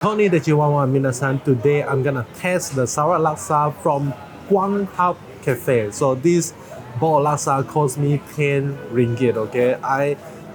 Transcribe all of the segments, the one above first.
Konnichiwa minasan. Today I'm gonna test the Sarawak laksa from Kwong Hup Cafe. So this bowl of laksa cost me 10 ringgit. Okay,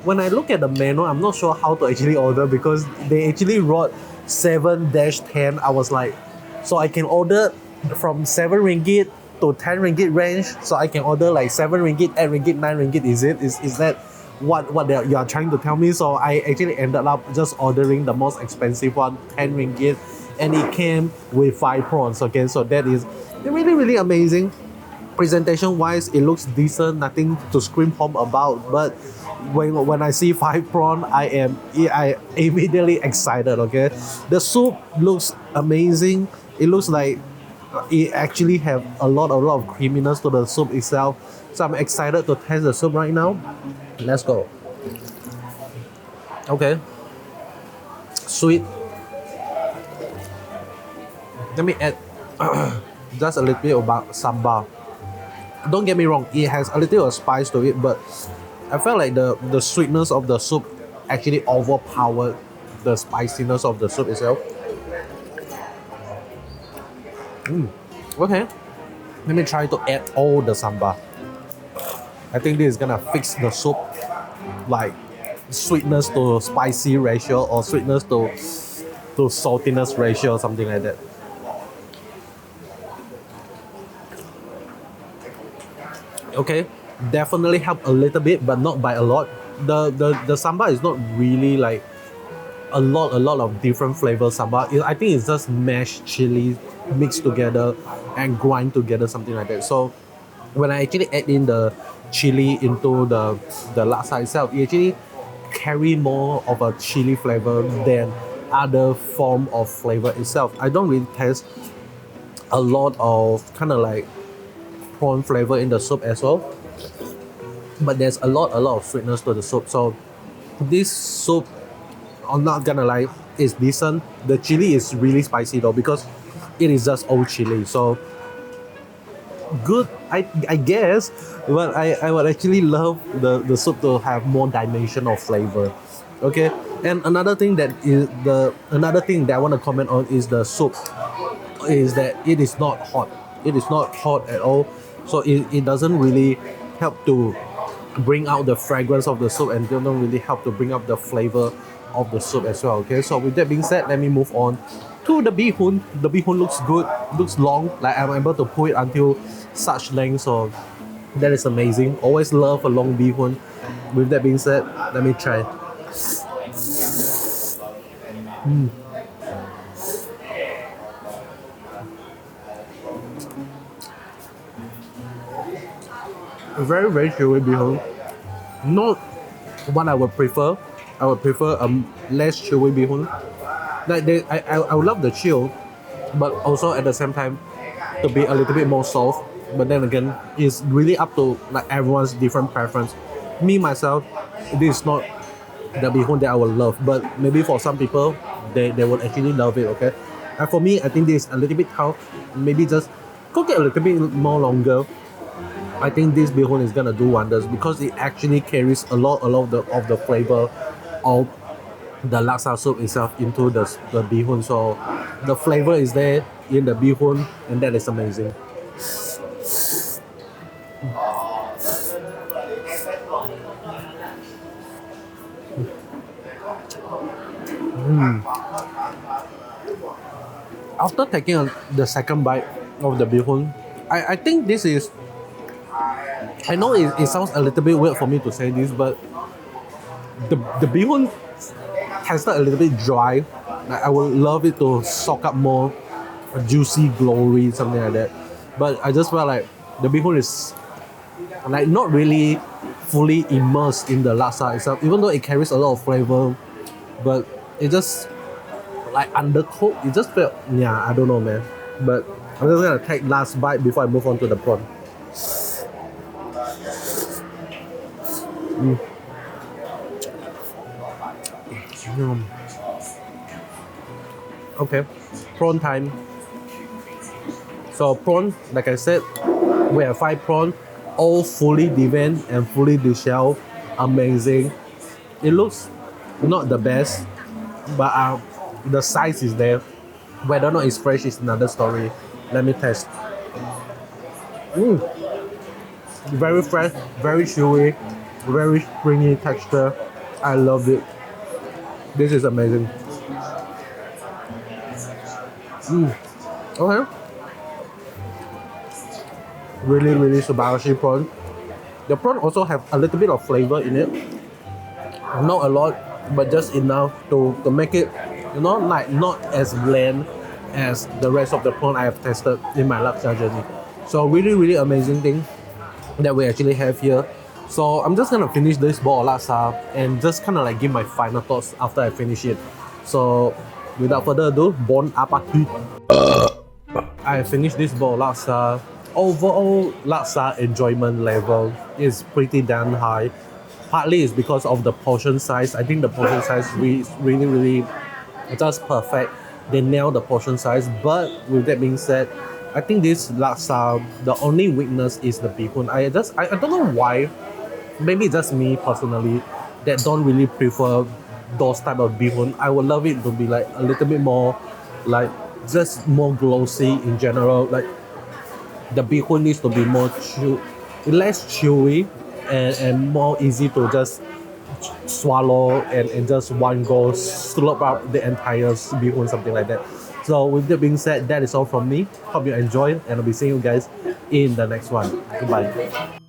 when I look at the menu, I'm not sure how to actually order because they actually wrote 7-10. I was like, so I can order from 7 ringgit to 10 ringgit range. So I can order like 7 ringgit, 8 ringgit, 9 ringgit. Is that what you are trying to tell me? So I actually ended up just ordering the most expensive one, 10 ringgit, and it came with 5 prawns. Okay, so that is really amazing. Presentation wise, it looks decent, nothing to scream home about. But when I see 5 prawn, I immediately excited. Okay, the soup looks amazing. It looks like it actually have a lot of creaminess to the soup itself. So I'm excited to test the soup right now. Let's go. Okay, sweet. Let me add just a little bit about sambal. Don't get me wrong, it has a little of spice to it, but I felt like the sweetness of the soup actually overpowered the spiciness of the soup itself. Okay, let me try to add all the sambal. I think this is gonna fix the soup, like sweetness to spicy ratio or sweetness to saltiness ratio, something like that. Okay, definitely help a little bit, but not by a lot. The sambal is not really like a lot of different flavor sambal. I think it's just mashed chili mixed together and grind together, something like that. So when I actually add in the chili into the laksa itself, it actually carry more of a chili flavor than other form of flavor itself. I don't really taste a lot of kind of like prawn flavor in the soup as well, but there's a lot of sweetness to the soup. So this soup, I'm not gonna lie, is decent. The chili is really spicy though because it is just old chili. So good, I guess, but I would actually love the soup to have more dimension of flavor. Okay, and another thing that I want to comment on is the soup is that it is not hot. It is not hot at all, so it doesn't really help to bring out the fragrance of the soup and don't really help to bring up the flavor of the soup as well. Okay, so with that being said, let me move on to the bihun. The bihun looks good, looks long, like I'm able to pull it until such length, so that is amazing. Always love a long bihun. With that being said, let me try. Very chewy bihun. Not what I would prefer. I would prefer a less chewy bihun. Like I would love the chill, but also at the same time to be a little bit more soft. But then again, it's really up to like everyone's different preference. Me myself, this is not the bihun that I would love, but maybe for some people, they would actually love it. Okay, and for me, I think this is a little bit tough. Maybe just cook it a little bit more longer. I think this bihun is gonna do wonders because it actually carries a lot of the flavor of the laksa soup itself into the bihun. So the flavor is there in the bihun, and that is amazing. After taking the second bite of the bihun, I think this is. I know it sounds a little bit weird for me to say this, but the bihun tasted a little bit dry. Like I would love it to soak up more juicy glory, something like that. But I just felt like the bihun is like not really fully immersed in the laksa itself, even though it carries a lot of flavor, but it just like undercooked. It just felt, yeah, I don't know, man. But I'm just gonna take last bite before I move on to the prawn. Okay, prawn time. So prawn, like I said, we have 5 prawn, all fully deveined and fully deshelled. Amazing. It looks not the best, but The size is there. Whether or not it's fresh is another story. Let me test. Very fresh, very chewy, very springy texture. I love it. This is amazing. Okay. Really Subarushi prawn. The prawn also have a little bit of flavor in it. Not a lot, but just enough to make it, like not as bland as the rest of the prawn I have tested in my laksa journey. So really amazing thing that we actually have here. So I'm just gonna finish this bowl of laksa and just kind of like give my final thoughts after I finish it. So without further ado, bon appetit. I finished this bowl of laksa. Overall laksa enjoyment level is pretty damn high. Partly it's because of the portion size. I think the portion size really just perfect. They nailed the portion size. But with that being said, I think this laksa, the only weakness is the bihun. I don't know why. Maybe just me personally that don't really prefer those type of bihun. I would love it to be like a little bit more like just more glossy in general. Like the bihun needs to be less chewy and more easy to just swallow and just one go slurp up the entire bihun, something like that. So with that being said, that is all from me. Hope you enjoyed and I'll be seeing you guys in the next one. Goodbye.